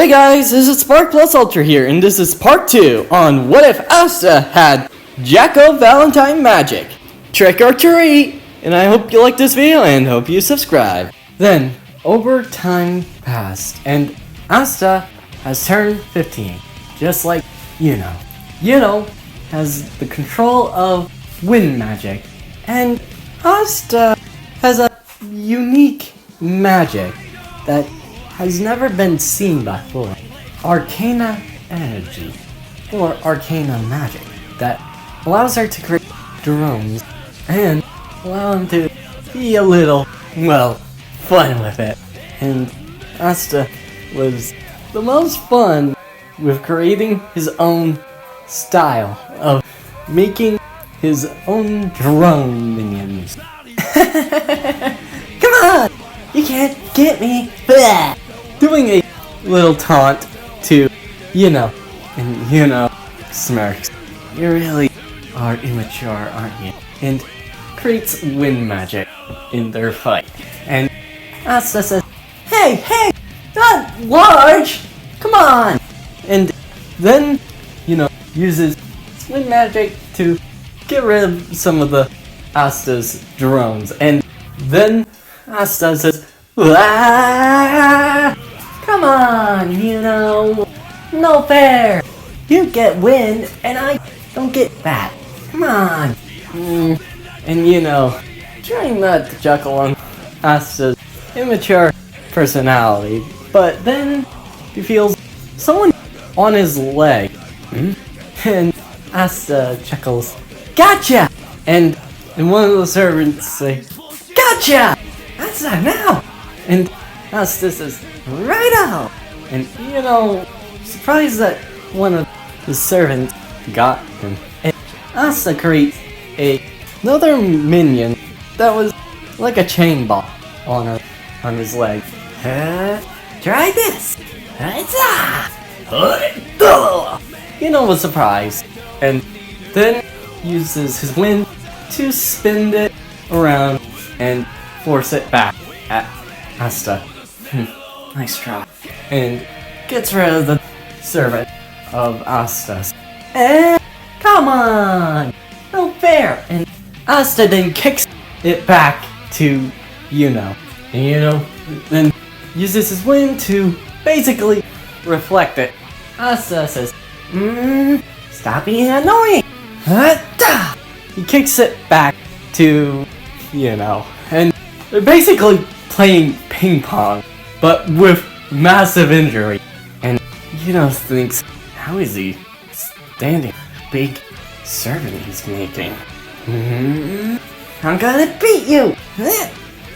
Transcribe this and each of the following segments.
Hey guys, this is Spark Plus Ultra here, and this is part 2 on What If Asta Had Jack O Valentine Magic. Trick or treat! And I hope you like this video and hope you subscribe. Then, over time passed, and Asta has turned 15, just like Yuno. Yuno has the control of wind magic, and Asta has a unique magic that has never been seen before. Arcana energy, or arcana magic, that allows her to create drones and allow them to be a little, well, fun with it. And Asta was the most fun with creating his own style of making his own drone minions. Come on! You can't get me! Blah! Doing a little taunt to Yuno, and Yuno smirks. You really are immature, aren't you? And creates wind magic in their fight. And Asta says, Hey, not large! Come on! And then, uses wind magic to get rid of some of the Asta's drones. And then Asta says, ah! Come on, no fair. You get wind, and I don't get that. Come on. And trying not to chuckle on Asta's immature personality, but then he feels someone on his leg, and Asta chuckles, Gotcha! And one of the servants say, Gotcha! That's not now! And Asta says, Righto! And surprised that one of the servants got him. And Asta creates another minion that was like a chain ball on his leg. Try this! Was surprised. And then uses his wind to spin it around and force it back at Asta. Nice try. And gets rid of the servant of Asta's. Come on! No fair! And Asta then kicks it back to Yuno. And then uses his wind to basically reflect it. Asta says, Stop being annoying! He kicks it back to and they're basically playing ping pong, but with massive injury. And thinks, how is he standing? Big servant he's making. I'm gonna beat you!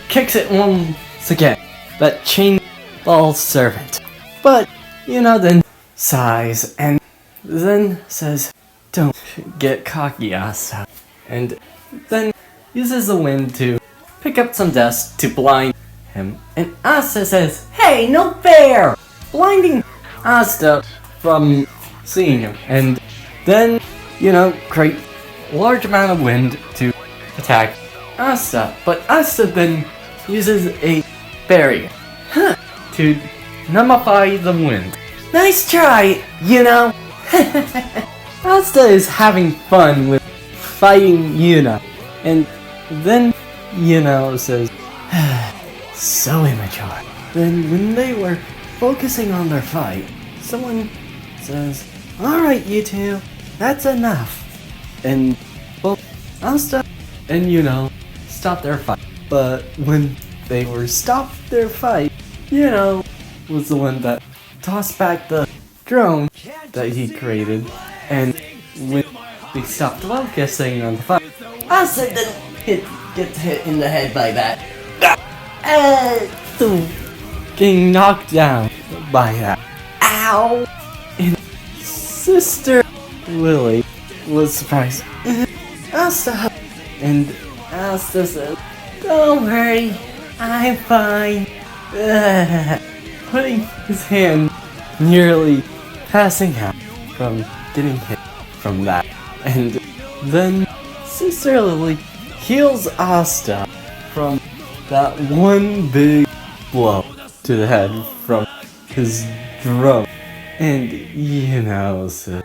Kicks it once again. That chain ball servant. But, then sighs and then says, don't get cocky, Asta. And then uses the wind to pick up some dust to blind him. And Asta says, Hey, no fair! Blinding Asta from seeing him. And then, create a large amount of wind to attack Asta. But Asta then uses a barrier to nullify the wind. Nice try, Asta is having fun with fighting Yuno. And then says, so immature. Then when they were focusing on their fight, someone says, Alright you two, that's enough. And both Asta and stopped their fight. But when they were stopped their fight, was the one that tossed back the drone that he created. And when they stopped focusing on the fight, Asta then gets hit in the head by that. Getting knocked down by that. Ow! And Sister Lily was surprised. Asta! And Asta says, Don't worry, I'm fine. Putting his hand nearly passing out from getting hit from that. And then Sister Lily heals Asta from that one big blow to the head from his drum. And so,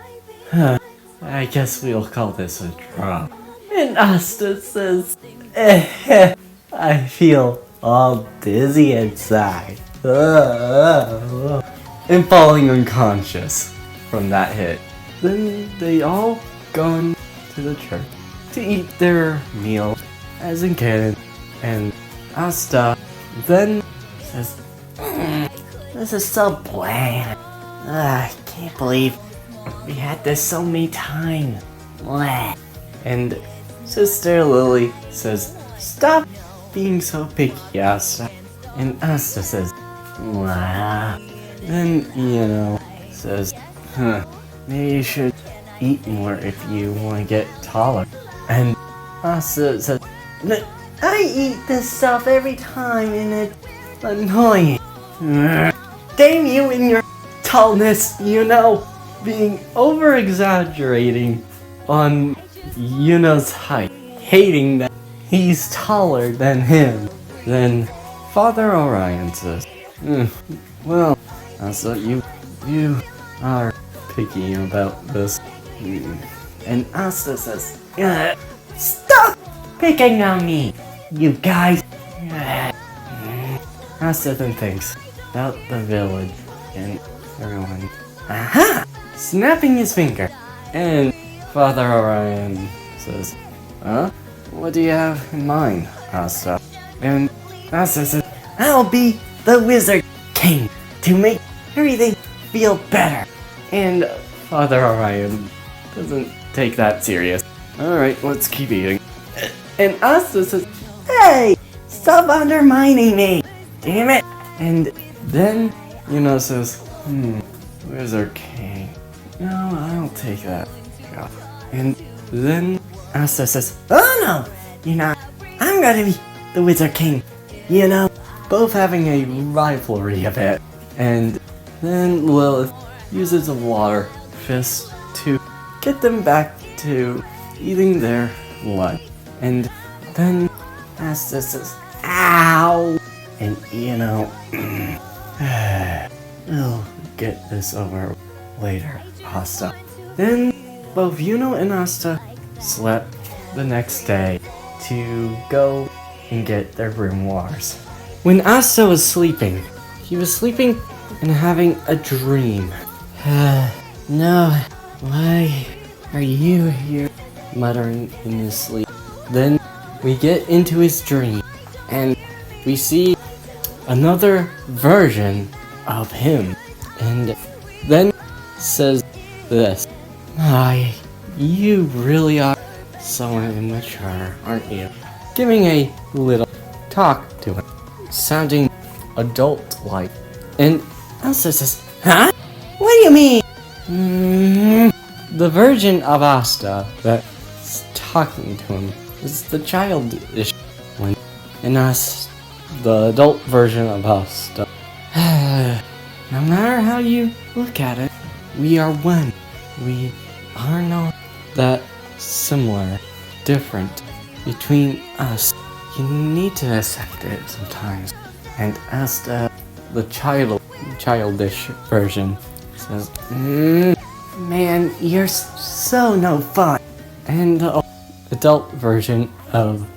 I guess we'll call this a drum. And Asta says, I feel all dizzy inside. And falling unconscious from that hit. Then they all gone to the church to eat their meal as in canon. And Asta then says, this is so bland. I can't believe we had this so many times. And Sister Lily says, stop being so picky, Asta. And Asta says, wow. Then, says, maybe you should eat more if you want to get taller. And Asta says, I eat this stuff every time and it's annoying. Damn you and your tallness, being over-exaggerating on Yuno's height, hating that he's taller than him. Then Father Orion says, well, so you are picky about this. And Asta says, stop picking on me, you guys. Asta then thinks about the village and everyone. Aha! Snapping his finger. And Father Orion says, what do you have in mind, Asta? And Asta says, I'll be the Wizard King to make everything feel better. And Father Orion doesn't take that serious. Alright, let's keep eating. And Asta says, hey! Stop undermining me! Damn it! And then, says, Wizard King. No, I'll take that. And then Asta says, oh no! I'm gonna be the Wizard King. Both having a rivalry a bit. And then Lilith uses a water fist to get them back to eating their lunch. And then Asta says, ow! And we'll get this over later, Asta. Then both Yuno and Asta slept the next day to go and get their grimoires. When Asta was sleeping, he was sleeping and having a dream. No, why are you here? Muttering in his sleep. Then we get into his dream and we see another version of him. And then says this, you really are so immature, aren't you? Giving a little talk to him, sounding adult-like. And Asta says, huh? What do you mean? The version of Asta that's talking to him is the childish one, and us, the adult version of Asta. No matter how you look at it, we are one. We are not that similar, different between us. You need to accept it sometimes. And Asta, the childish version, says, man, you're so no fun. And the adult version of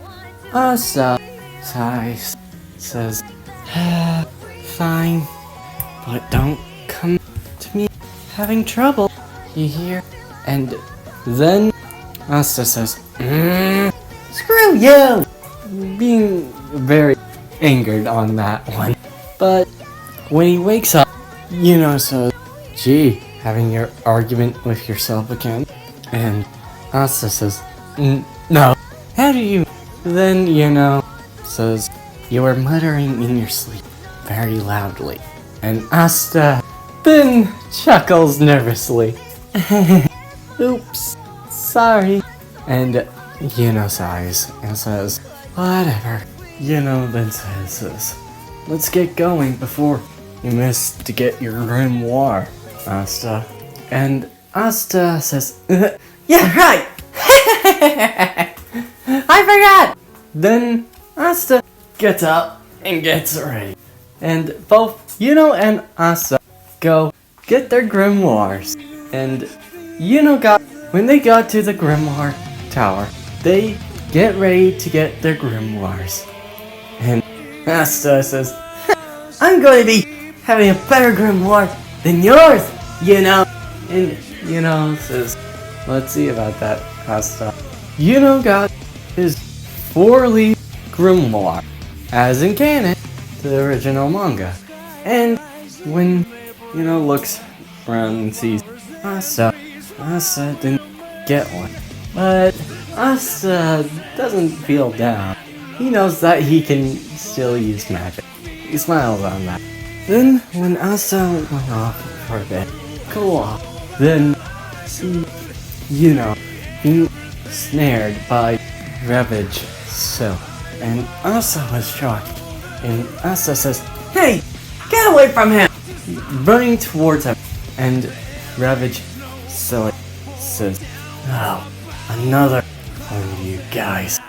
Asta sighs, says, fine, but don't come to me having trouble, you hear? And then Asta says, screw you! Being very angered on that one. But when he wakes up, says, gee, having your argument with yourself again? And Asta says, no. How do you? Then, says, you were muttering in your sleep very loudly. And Asta then chuckles nervously. Oops, sorry. And sighs and says, whatever. Then says this, let's get going before you miss to get your grimoire, Asta. And Asta says, yeah, right! I forgot! Then Asta gets up and gets ready. And both Yuno and Asta go get their grimoires. And when they got to the grimoire tower, they get ready to get their grimoires. And Asta says, I'm going to be having a better grimoire than yours, And says, let's see about that, Asta. Got his 4-leaf grimoire, as in canon, the original manga. And when, looks around and sees Asta didn't get one. But Asta doesn't feel down. He knows that he can still use magic. He smiles on that. Then, when Asta went off for a bit, then she, being snared by Ravage Silk. And Asta was shocked. And Asta says, hey, get away from him! Running towards him. And Ravage Silk says, oh, another one of you guys.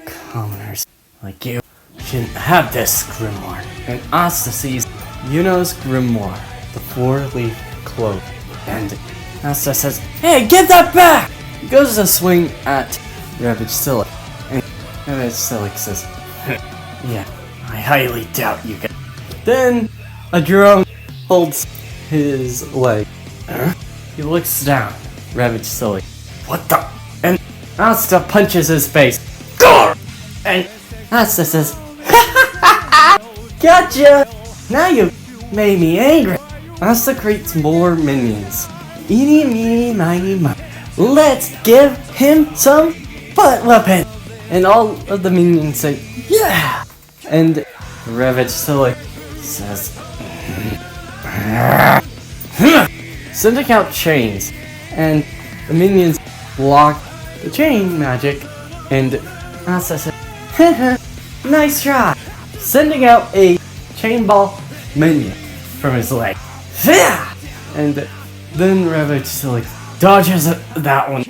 Commoners like you shouldn't have this grimoire. And Asta sees Yuno's grimoire, the 4-leaf cloak. And Asta says, hey, get that back! He goes to swing at Ravage Silk. And Ravage Silk says, yeah, I highly doubt you guys. Then a drone holds his leg. He looks down. Ravage Silk. What the? And Asta punches his face. Gah! And Asta says, gotcha! Now you made me angry. Asta creates more minions. Eeny, meeny, miny, mo. Let's give him some butt weapon! And all of the minions say, yeah! And Ravage Silk says, sending out chains. And the minions block the chain magic. And Asta says, nice try! Sending out a chain ball minion from his leg. And then Ravage Silk dodges that one.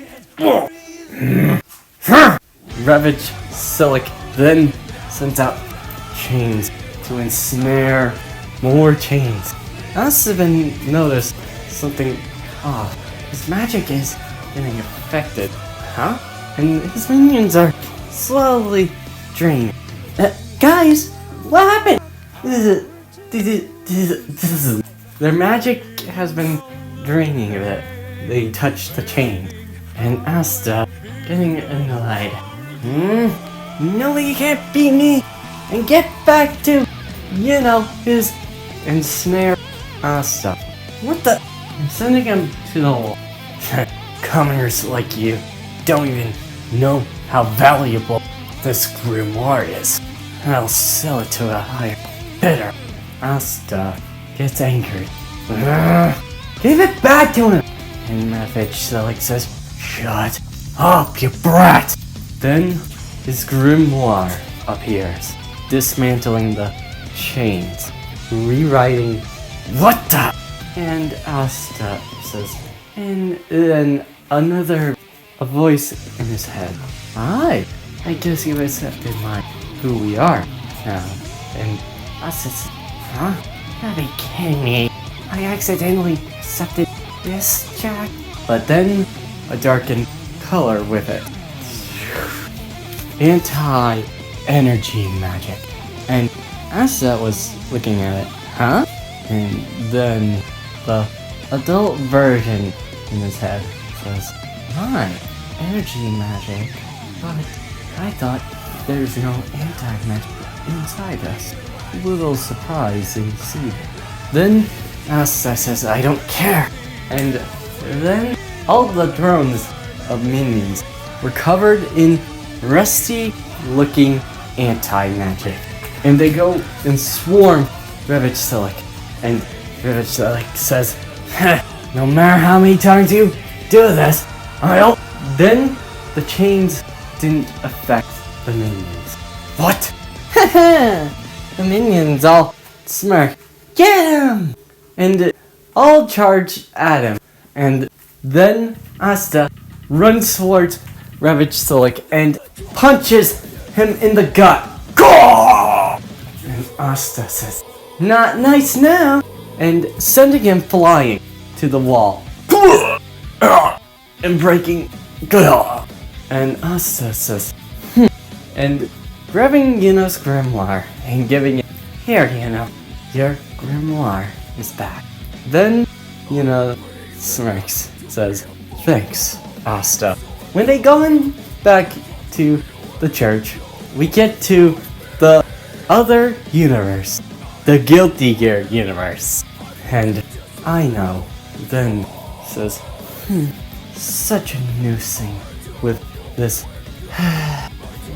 Ravage Silk then sends out chains to ensnare more chains. Asta then noticed something odd. His magic is getting affected. Huh? And his minions are slowly drained. Guys, what happened? Their magic has been draining a bit. They touched the chains. And Asta getting annoyed. No, you can't beat me! And get back to, his ensnare Asta. What the? I'm sending him to the wall. Commoners like you don't even know how valuable this grimoire is. I'll sell it to a higher bidder. Asta gets angry. Give it back to him! And Ravage Silk says, shut up, you brat! Then his grimoire appears, dismantling the chains, rewriting, what the? And Asta says, and then a voice in his head. I guess you accepted who we are now. And Asta says, huh? Gotta be kidding me. I accidentally accepted this, Jack? But then a darkened color with it. Anti-energy magic. And Asta was looking at it, huh? And then the adult version in his head says, my energy magic? But I thought there's no anti-magic inside us. Little surprised to see it. Then Asta says, I don't care. And then all the drones of minions were covered in rusty looking anti-magic. And they go and swarm Ravage Silk. And Ravage Silk says, no matter how many times you do this, I'll... Then the chains didn't affect the minions. What? The minions all smirk. Get him! And all charge at him. And then Asta runs towards Ravage Silk and punches him in the gut. Gah! And Asta says, not nice now. and sending him flying to the wall. And breaking. And Asta says, and grabbing Yuno's grimoire and giving it, here, Yuno, your grimoire is back. Then Yuno smirks, says, thanks, Asta. When they go back to the church, we get to the other universe, the Guilty Gear universe. And I know then says, such a new thing with this.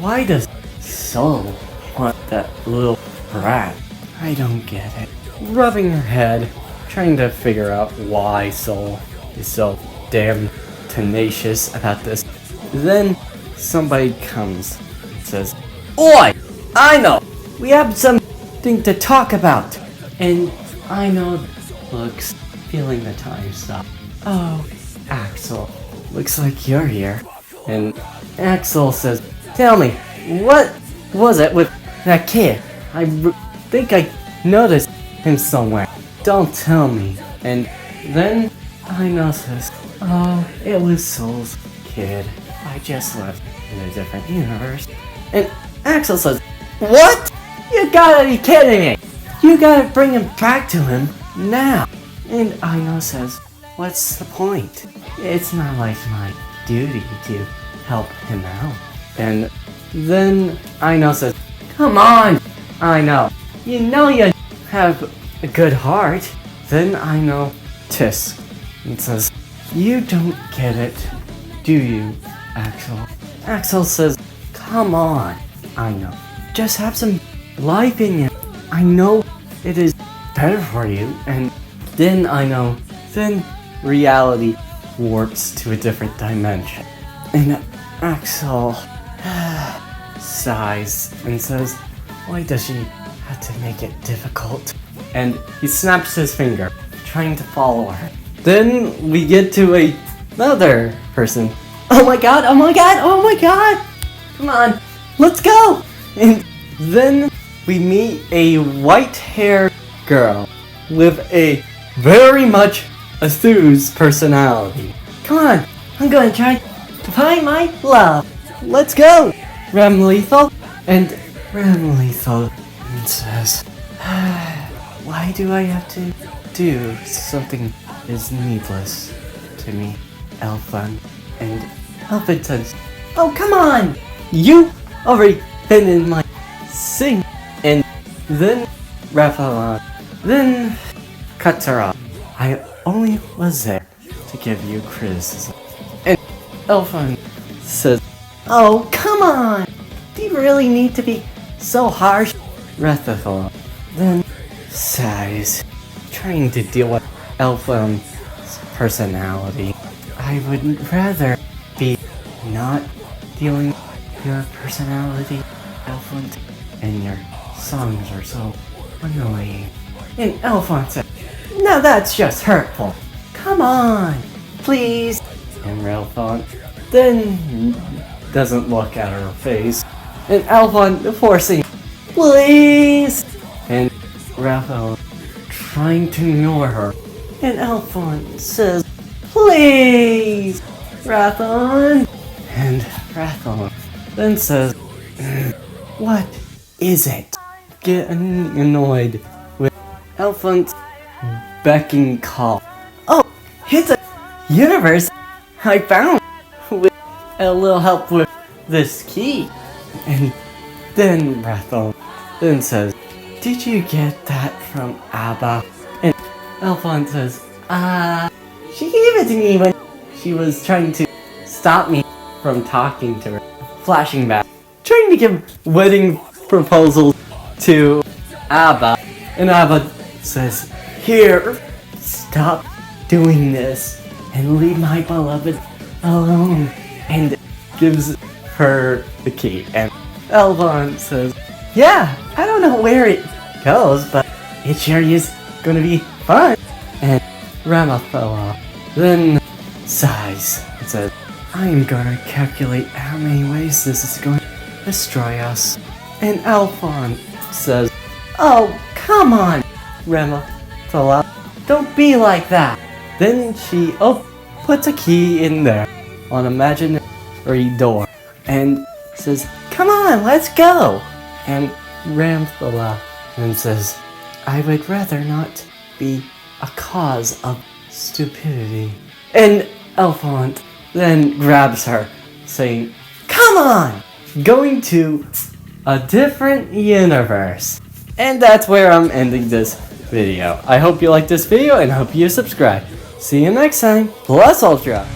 Why does Soul want that little brat? I don't get it. Rubbing her head, trying to figure out why Soul is so damn tenacious about this. Then somebody comes and says, oi! I know! We have something to talk about! And I know looks, feeling the time stop. Oh, Axel, looks like you're here. And Axel says, tell me, what was it with that kid? I think I noticed him somewhere. Don't tell me. And then I noticed, oh, it was Soul's kid. I just left in a different universe. And Axel says, what? You gotta be kidding me! You gotta bring him back to him now. And Aino says, what's the point? It's not like my duty to help him out. And then Aino says, come on, Aino. You know you have a good heart. Then Aino tisks and says, you don't get it, do you, Axel? Axel says, come on, Aino. Just have some life in you. I know it is better for you. And then Aino, then reality warps to a different dimension. And Axel sighs and says, why does she have to make it difficult? And he snaps his finger, trying to follow her. Then we get to another person. Oh my god, oh my god, oh my god! Come on, let's go! And then we meet a white-haired girl with a very much enthused personality. Come on, I'm gonna try to find my love. Let's go! Rem Lethal. And Rem Lethal says, why do I have to do something is needless to me, Elfan? And Elfan says, oh come on! You already been in my sing. And then Raphael then cuts her off. I only was there to give you criticism. And Elfan says, oh come on! Do you really need to be so harsh? Raphael then sighs, trying to deal with Elfan's personality. I would rather be not dealing with your personality, Elfan, and your songs are so annoying. And Elfan said, now that's just hurtful. Come on, please. And Elfan then doesn't look at her face. And Elfan forcing, please. And Raphael trying to ignore her. And Elfan says, please, Raphael. And Raphael then says, what is it? Getting annoyed with Elfan's becking call. Oh, it's a universe I found with a little help with this key. And then Raphael then says, did you get that from Abba? And Elfan says, she gave it to me when she was trying to stop me from talking to her. Flashing back, trying to give wedding proposals to Abba. And Abba says, here, stop doing this and leave my beloved alone. And gives her the key. And Elfan says, yeah, I don't know where it goes, but it sure is gonna be fun. And Ramaphosa then sighs and says, I am gonna calculate how many ways this is going to destroy us. And Elfan says, oh, come on, Ramaphosa. Don't be like that. Then she puts a key in there on imaginary door and says, come on, let's go. And rams the lock and says, I would rather not be a cause of stupidity. And Elefant then grabs her, saying, come on! Going to a different universe. And that's where I'm ending this video. I hope you liked this video and hope you subscribe. See you next time. Plus Ultra.